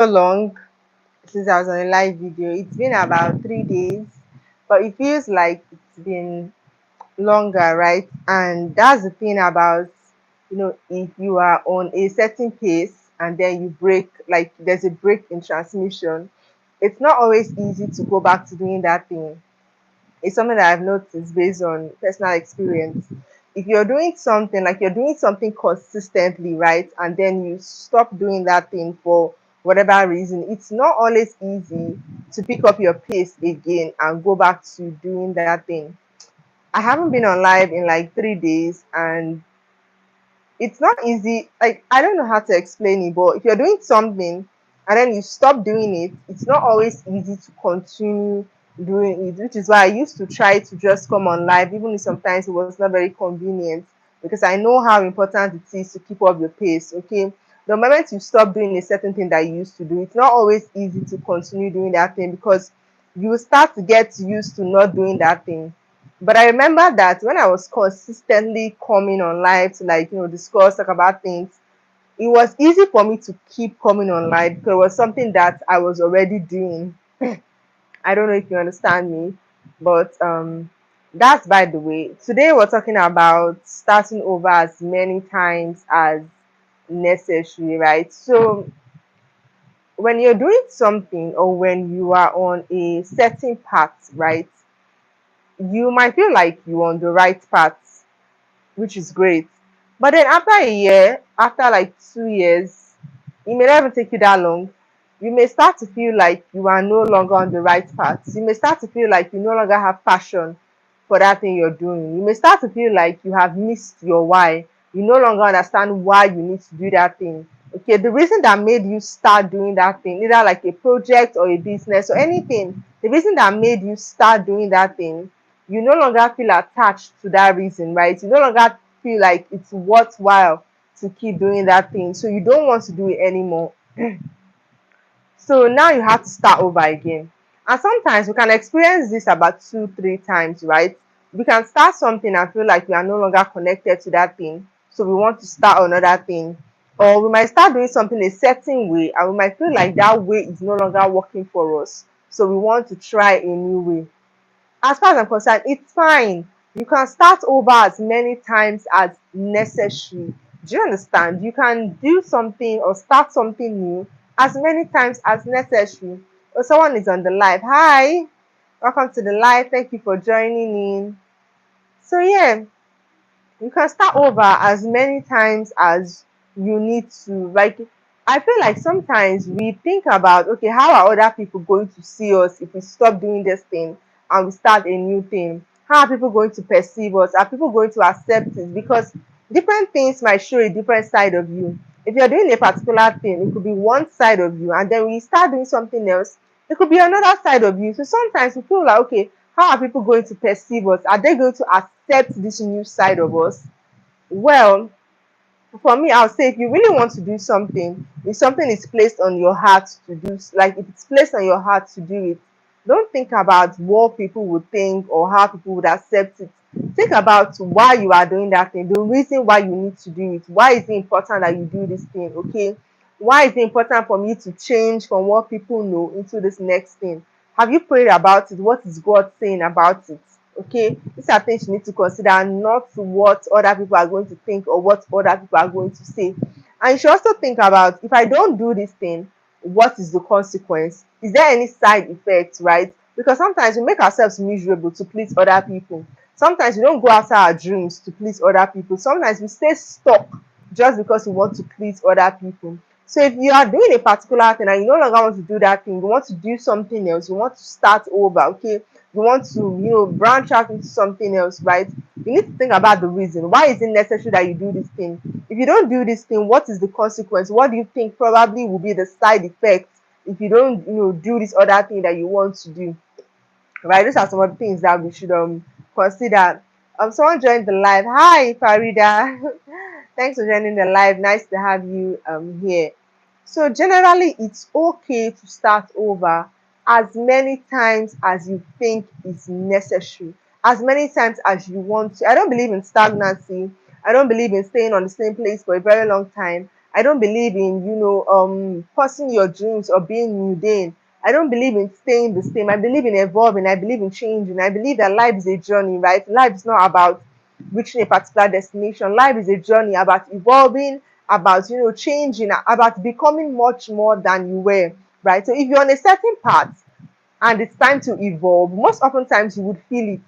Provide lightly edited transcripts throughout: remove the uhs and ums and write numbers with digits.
long since I was on a live video. It's been about 3 days, but it feels like it's been longer, right? And that's the thing about, if you are on a certain pace and then you break, like there's a break in transmission, it's not always easy to go back to doing that thing. It's something that I've noticed based on personal experience. If you're doing something, like you're doing something consistently, right, and then you stop doing that thing for whatever reason, it's not always easy to pick up your pace again and go back to doing that thing. I haven't been on live in like 3 days, and it's not easy. Like, I don't know how to explain it, but if you're doing something and then you stop doing it, it's not always easy to continue doing it, which is why I used to try to just come on live, even if sometimes it was not very convenient, because I know how important it is to keep up your pace. Okay. The moment you stop doing a certain thing that you used to do, it's not always easy to continue doing that thing because you will start to get used to not doing that thing. But I remember that when I was consistently coming on live to, like, discuss, talk about things, it was easy for me to keep coming on live because it was something that I was already doing. I don't know if you understand me, but that's by the way. Today we're talking about starting over as many times as necessary, right? So when you're doing something or when you are on a certain path, right, you might feel like you're on the right path, which is great. But then after a year, after like 2 years, it may not even take you that long. You may start to feel like you are no longer on the right path. You may start to feel like you no longer have passion for that thing you're doing. You may start to feel like you have missed your why. You no longer understand why you need to do that thing. Okay, the reason that made you start doing that thing, either like a project or a business or anything, the reason that made you start doing that thing, you no longer feel attached to that reason, right? You no longer feel like it's worthwhile to keep doing that thing. So you don't want to do it anymore. So now you have to start over again. And sometimes we can experience this about 2, 3 times, right? We can start something and feel like we are no longer connected to that thing. So we want to start another thing. Or we might start doing something a certain way and we might feel like that way is no longer working for us. So we want to try a new way. As far as I'm concerned, it's fine. You can start over as many times as necessary. Do you understand? You can do something or start something new as many times as necessary. Oh, someone is on the live. Hi, welcome to the live. Thank you for joining in. So, yeah, you can start over as many times as you need to. Like, I feel like sometimes we think about, okay, how are other people going to see us if we stop doing this thing and we start a new thing? How are people going to perceive us? Are people going to accept it? Because different things might show a different side of you. If you're doing a particular thing, it could be one side of you, and then when you start doing something else, it could be another side of you. So sometimes we feel like, okay, how are people going to perceive us? Are they going to accept this new side of us? Well, for me, I'll say if you really want to do something, if something is placed on your heart to do, like if it's placed on your heart to do it, don't think about what people would think or how people would accept it. Think about why you are doing that thing, the reason why you need to do it. Why is it important that you do this thing? Okay. Why is it important for me to change from what people know into this next thing? Have you prayed about it? What is God saying about it? Okay, these are things you need to consider, not what other people are going to think or what other people are going to say. And you should also think about, if I don't do this thing, what is the consequence? Is there any side effect, right? Because sometimes we make ourselves miserable to please other people. Sometimes we don't go after our dreams to please other people. Sometimes we stay stuck just because we want to please other people. So if you are doing a particular thing and you no longer want to do that thing, you want to do something else, you want to start over, okay? You want to, branch out into something else, right? You need to think about the reason. Why is it necessary that you do this thing? If you don't do this thing, what is the consequence? What do you think probably will be the side effect if you don't, do this other thing that you want to do? Right? Those are some of the things that we should consider. Someone joined the live. Hi, Farida. Thanks for joining the live. Nice to have you here. So generally, it's okay to start over as many times as you think is necessary, as many times as you want to. I don't believe in stagnancy. I don't believe in staying on the same place for a very long time. I don't believe in, pursuing your dreams or being mundane. I don't believe in staying the same. I believe in evolving. I believe in changing. I believe that life is a journey, right? Life is not about reaching a particular destination. Life is a journey about evolving, about, changing, about becoming much more than you were, right? So if you're on a certain path and it's time to evolve, most often times you would feel it.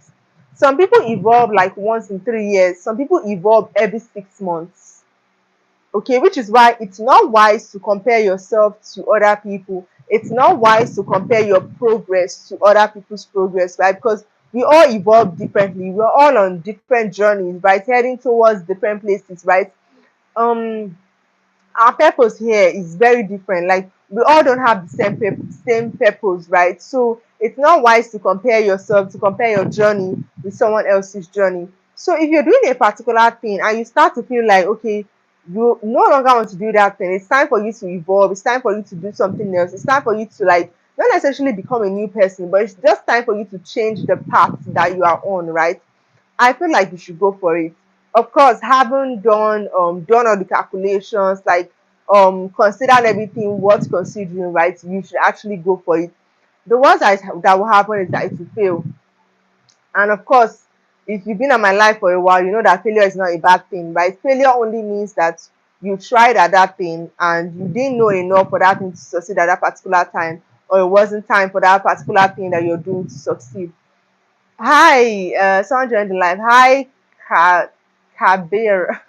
Some people evolve like once in 3 years. Some people evolve every 6 months. Okay, which is why it's not wise to compare yourself to other people. It's not wise to compare your progress to other people's progress, right? Because we all evolve differently. We're all on different journeys, right? Heading towards different places, right? Um, our purpose here is very different. Like we all don't have the same purpose, right? So it's not wise to compare yourself, to compare your journey with someone else's journey. So if you're doing a particular thing and you start to feel like, okay, you no longer want to do that thing, it's time for you to evolve, it's time for you to do something else, it's time for you to, like, not necessarily become a new person, but it's just time for you to change the path that you are on, right? I feel like you should go for it. Of course, having done all the calculations, like considered everything worth considering, right? You should actually go for it. The worst that will happen is that it will fail. And of course, if you've been in my life for a while, you know that failure is not a bad thing, right? Failure only means that you tried at that thing and you didn't know enough for that thing to succeed at that particular time, or it wasn't time for that particular thing that you're doing to succeed. Hi, someone joined the live. Hi, Kabir.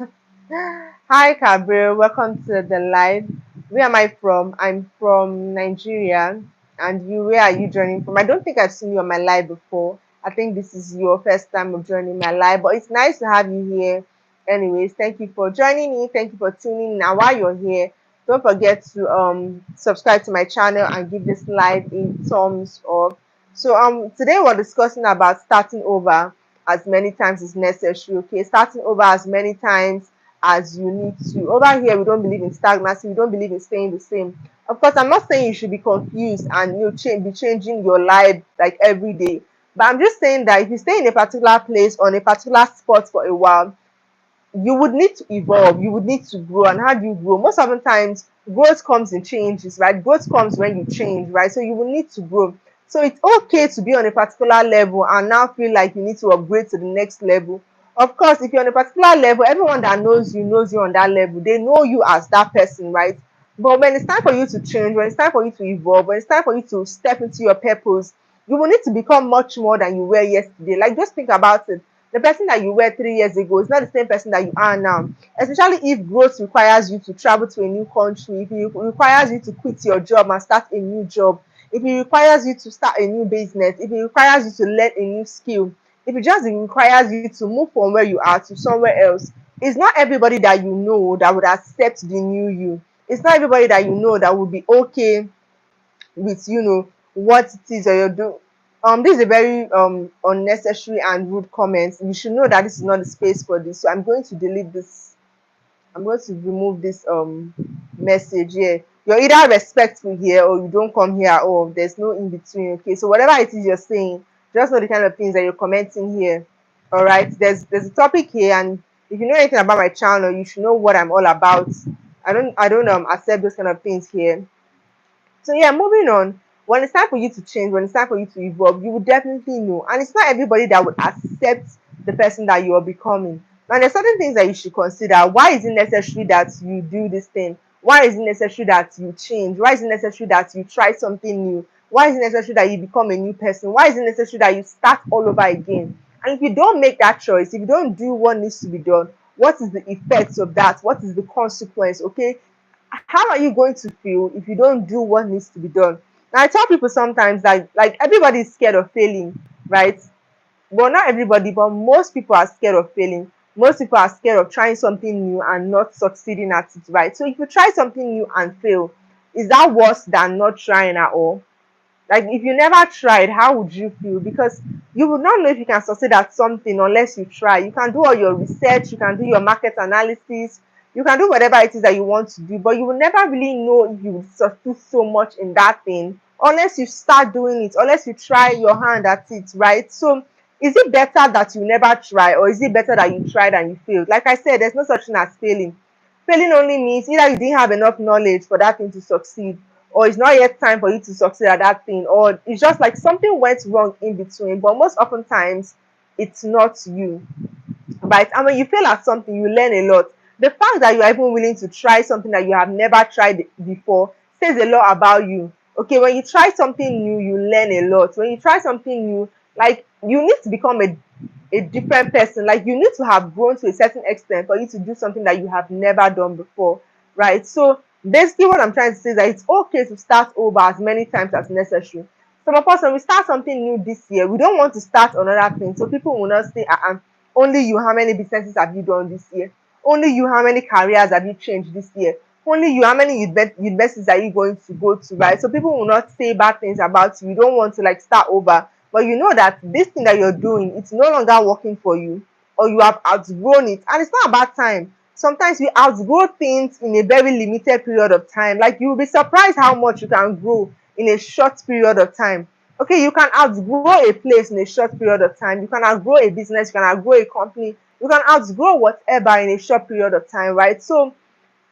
Hi, Kabir. Welcome to the live. Where am I from? I'm from Nigeria. And you, where are you joining from? I don't think I've seen you on my live before. I think this is your first time of joining my live, but it's nice to have you here. Anyways, thank you for joining me. Thank you for tuning in. Now, while you're here, don't forget to subscribe to my channel and give this live a thumbs up. So today we're discussing about starting over as many times as necessary. Okay, starting over as many times as you need to. Over here, we don't believe in stagnancy. We don't believe in staying the same. Of course, I'm not saying you should be confused and be changing your life like every day. But I'm just saying that if you stay in a particular place on a particular spot for a while, you would need to evolve, you would need to grow. And how do you grow? Most of the times growth comes in changes, right? Growth comes when you change, right? So you will need to grow. So it's okay to be on a particular level and now feel like you need to upgrade to the next level. Of course, if you're on a particular level, everyone that knows you on that level, they know you as that person, right? But when it's time for you to change, when it's time for you to evolve, when it's time for you to step into your purpose, you will need to become much more than you were yesterday. Like, just think about it. The person that you were 3 years ago is not the same person that you are now. Especially if growth requires you to travel to a new country, if it requires you to quit your job and start a new job, if it requires you to start a new business, if it requires you to learn a new skill, if it just requires you to move from where you are to somewhere else, it's not everybody that you know that would accept the new you. It's not everybody that you know that would be okay with, what it is that you're doing. This is a very unnecessary and rude comment. You should know that this is not the space for this. So I'm going to delete this. I'm going to remove this message here. You're either respectful here or you don't come here at all. There's no in between. Okay. So whatever it is you're saying, just know the kind of things that you're commenting here. All right. There's a topic here, and if you know anything about my channel, you should know what I'm all about. I don't accept those kind of things here. So yeah, moving on. When it's time for you to change, when it's time for you to evolve, you will definitely know. And it's not everybody that would accept the person that you are becoming. Now there's certain things that you should consider. Why is it necessary that you do this thing? Why is it necessary that you change? Why is it necessary that you try something new? Why is it necessary that you become a new person? Why is it necessary that you start all over again? And if you don't make that choice, if you don't do what needs to be done, what is the effects of that? What is the consequence? Okay, how are you going to feel if you don't do what needs to be done? Now, I tell people sometimes that, like, everybody is scared of failing, right? Well, not everybody, but most people are scared of failing. Most people are scared of trying something new and not succeeding at it, right? So if you try something new and fail, is that worse than not trying at all? Like, if you never tried, how would you feel? Because you would not know if you can succeed at something unless you try. You can do all your research, you can do your market analysis, you can do whatever it is that you want to do, but you will never really know if you will succeed so much in that thing unless you start doing it, unless you try your hand at it, right? So is it better that you never try, or is it better that you tried and you failed? Like I said, there's no such thing as failing. Failing only means either you didn't have enough knowledge for that thing to succeed, or it's not yet time for you to succeed at that thing, or it's just like something went wrong in between. But most often times, it's not you, right? And when you fail at something, you learn a lot. The fact that you are even willing to try something that you have never tried before says a lot about you. Okay, when you try something new, you learn a lot. When you try something new, like you need to become a different person. Like you need to have grown to a certain extent for you to do something that you have never done before, right? So basically, what I'm trying to say is that it's okay to start over as many times as necessary. Some of us, when we start something new this year, we don't want to start another thing. So people will not say, only you, how many businesses have you done this year? Only you, how many careers have you changed this year? Only you, how many universities are you going to go to, right? So people will not say bad things about you. You don't want to like start over, but you know that this thing that you're doing, it's no longer working for you, or you have outgrown it. And it's not about time. Sometimes we outgrow things in a very limited period of time. Like you'll be surprised how much you can grow in a short period of time. Okay, you can outgrow a place in a short period of time. You can outgrow a business, you can outgrow a company, you can outgrow whatever in a short period of time, right? So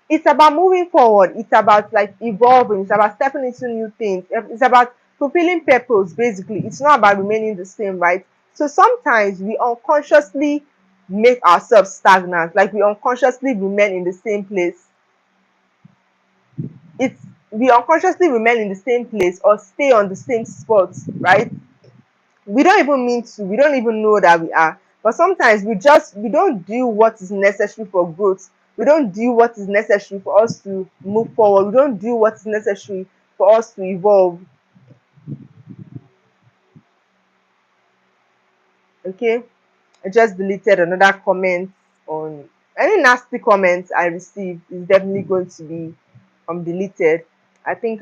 it's about moving forward, it's about like evolving, it's about stepping into new things, it's about fulfilling purpose. Basically, it's not about remaining the same, right? So sometimes we unconsciously make ourselves stagnant, like we unconsciously remain in the same place. It's We unconsciously remain in the same place or stay on the same spot, right? We don't even mean to, we don't even know that we are, but sometimes we don't do what is necessary for growth. We don't do what is necessary for us to move forward. We don't do what is necessary for us to evolve. Okay, I just deleted another comment. On any nasty comments I received is definitely going to be deleted. I think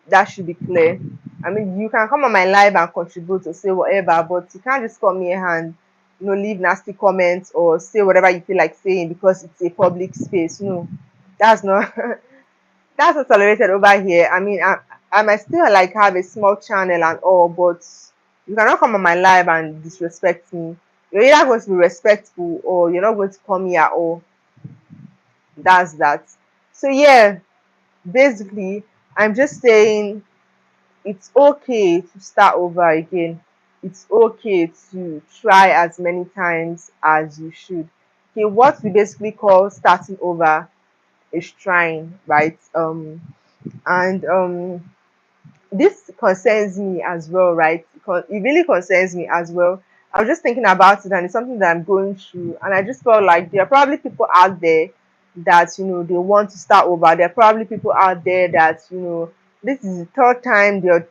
that should be clear. I mean, you can come on my live and contribute or say whatever, but you can't just come here and leave nasty comments or say whatever you feel like saying because it's a public space. No, that's not that's not tolerated over here. I mean, I might still like have a small channel and all, but you cannot come on my live and disrespect me. You're either going to be respectful or you're not going to come here at all. That's that. So yeah, basically, I'm just saying it's okay to start over again. It's okay to try as many times as you should. Okay, what we basically call starting over is trying, right? And this concerns me as well, right? Because it really concerns me as well. I was just thinking about it, and it's something that I'm going through, and I just felt like there are probably people out there that they want to start over. There are probably people out there that this is the third time they're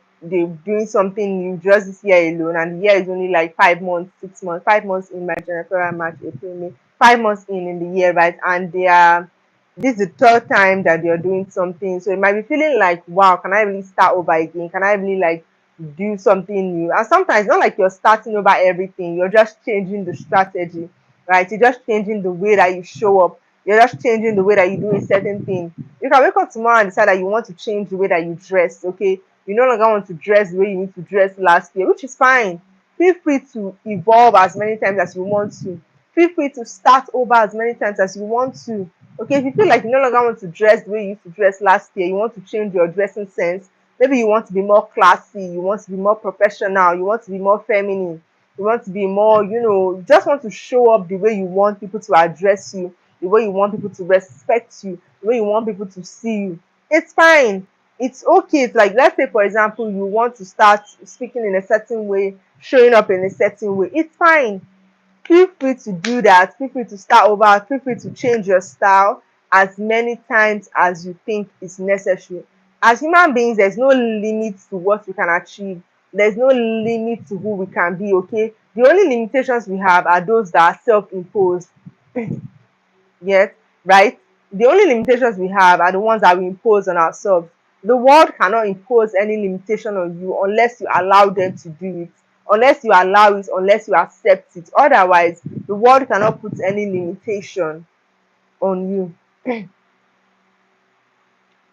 doing something new just this year alone, and the year is only like 5 months, 6 months, 5 months in my January, February, March, April, May, 5 months in the year, right? And they are this is the third time that you're doing something. So it might be feeling like, wow, can I really start over again? Can I really like do something new? And sometimes not like you're starting over everything, you're just changing the strategy, right? You're just changing the way that you show up. You're just changing the way that you do a certain thing. You can wake up tomorrow and decide that you want to change the way that you dress, okay? You no longer want to dress the way you need to dress last year, which is fine. Feel free to evolve as many times as you want to. Feel free to start over as many times as you want to. Okay, if you feel like you no longer want to dress the way you used to dress last year, you want to change your dressing sense. Maybe you want to be more classy, you want to be more professional, you want to be more feminine, you want to be more, just want to show up the way you want people to address you, the way you want people to respect you, the way you want people to see you. It's fine. It's okay. It's like, let's say, for example, you want to start speaking in a certain way, showing up in a certain way. It's fine. Feel free to do that. Feel free to start over. Feel free to change your style as many times as you think is necessary. As human beings, there's no limit to what we can achieve. There's no limit to who we can be, okay? The only limitations we have are those that are self-imposed. Yes, right? The only limitations we have are the ones that we impose on ourselves. The world cannot impose any limitation on you unless you allow them to do it, unless you allow it, unless you accept it. Otherwise, the world cannot put any limitation on you.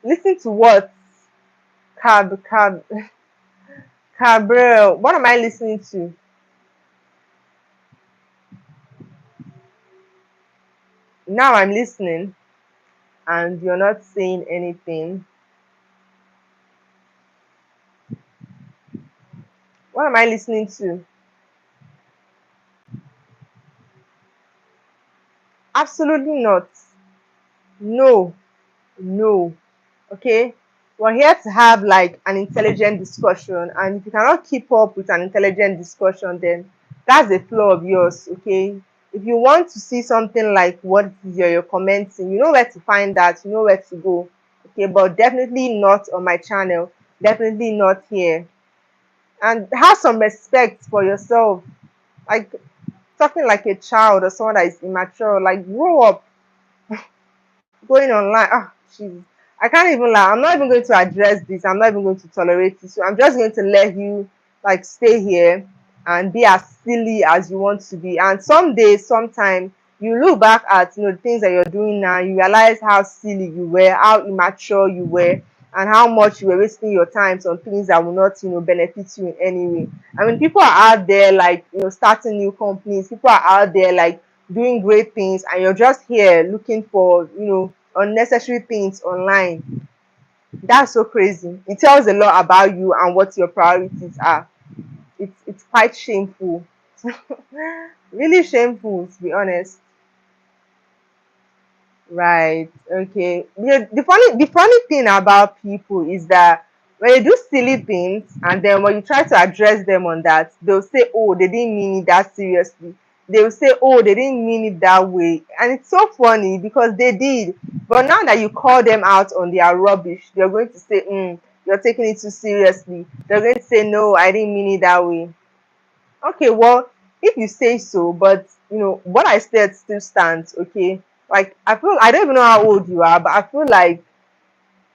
Listen to what Cabrel. What am I listening to? Now I'm listening. and you're not saying anything. What am I listening to? Absolutely not. No, no. Okay, we're here to have like an intelligent discussion, and if you cannot keep up with an intelligent discussion, then that's a flaw of yours. Okay, if you want to see something like what you're commenting, you know where to find that, you know where to go. Okay, but definitely not on my channel, definitely not here. And have some respect for yourself, like talking like a child or someone that is immature. Like, grow up. Going online, jeez, I can't even lie. I'm not even going to address this. I'm not even going to tolerate this. So I'm just going to let you like stay here and be as silly as you want to be. And someday, sometime, you look back at the things that you're doing now, you realize how silly you were, how immature you were, and how much you were wasting your time on things that will not benefit you in any way. I mean, people are out there like starting new companies. People are out there like doing great things, and you're just here looking for unnecessary things online. That's so crazy. It tells a lot about you and what your priorities are. It's quite shameful. Really shameful, to be honest. Right. Okay. The funny thing about people is that when they do silly things and then when you try to address them on that, they'll say, "Oh, they didn't mean it that seriously." They'll say, "Oh, they didn't mean it that way." And it's so funny because they did. But now that you call them out on their rubbish, they're going to say, you're taking it too seriously. They're going to say, "No, I didn't mean it that way." Okay, well, if you say so, but what I said still stands, okay? Like, I don't even know how old you are, but I feel like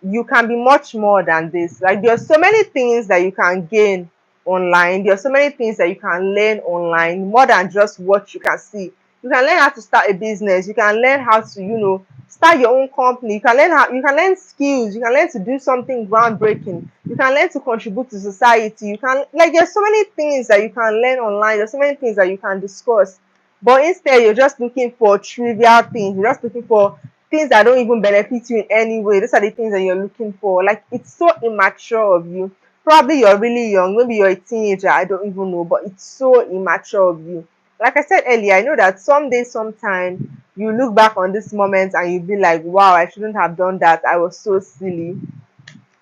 you can be much more than this. Like, there are so many things that you can gain online. There are so many things that you can learn online, more than just what you can see. You can learn how to start a business. You can learn how to, start your own company. You can learn skills. You can learn to do something groundbreaking. You can learn to contribute to society. You can, like, there's so many things that you can learn online. There's so many things that you can discuss. But instead, you're just looking for trivial things. You're just looking for things that don't even benefit you in any way. Those are the things that you're looking for. Like, it's so immature of you. Probably you're really young, maybe you're a teenager, I don't even know, but it's so immature of you. Like I said earlier, I know that someday, sometime, you look back on this moment and you'll be like, wow, I shouldn't have done that. I was so silly.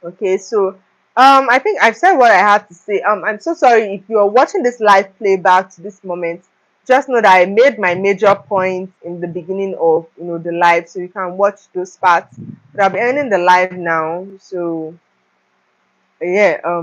Okay, so I think I've said what I had to say. I'm so sorry if you're watching this live playback to this moment. Just know that I made my major points in the beginning of the live, so you can watch those parts. But I'll be ending the live now. So yeah,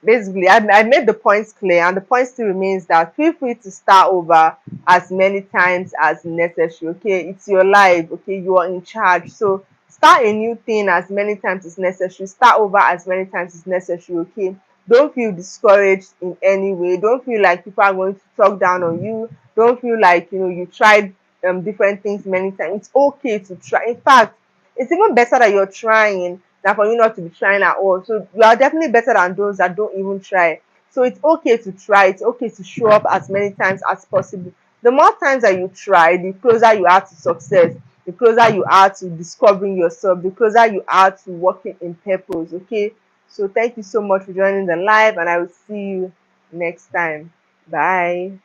basically I made the points clear, and the point still remains that feel free to start over as many times as necessary. Okay, it's your life. Okay, you are in charge, so start a new thing as many times as necessary, start over as many times as necessary. Okay, don't feel discouraged in any way, don't feel like people are going to talk down on you, don't feel like you tried different things many times. It's okay to try. In fact, it's even better that you're trying than for you not to be trying at all. So you are definitely better than those that don't even try. So it's okay to try. It's okay to show up as many times as possible. The more times that you try, the closer you are to success, the closer you are to discovering yourself, the closer you are to working in purpose. Okay. So thank you so much for joining the live, and I will see you next time. Bye.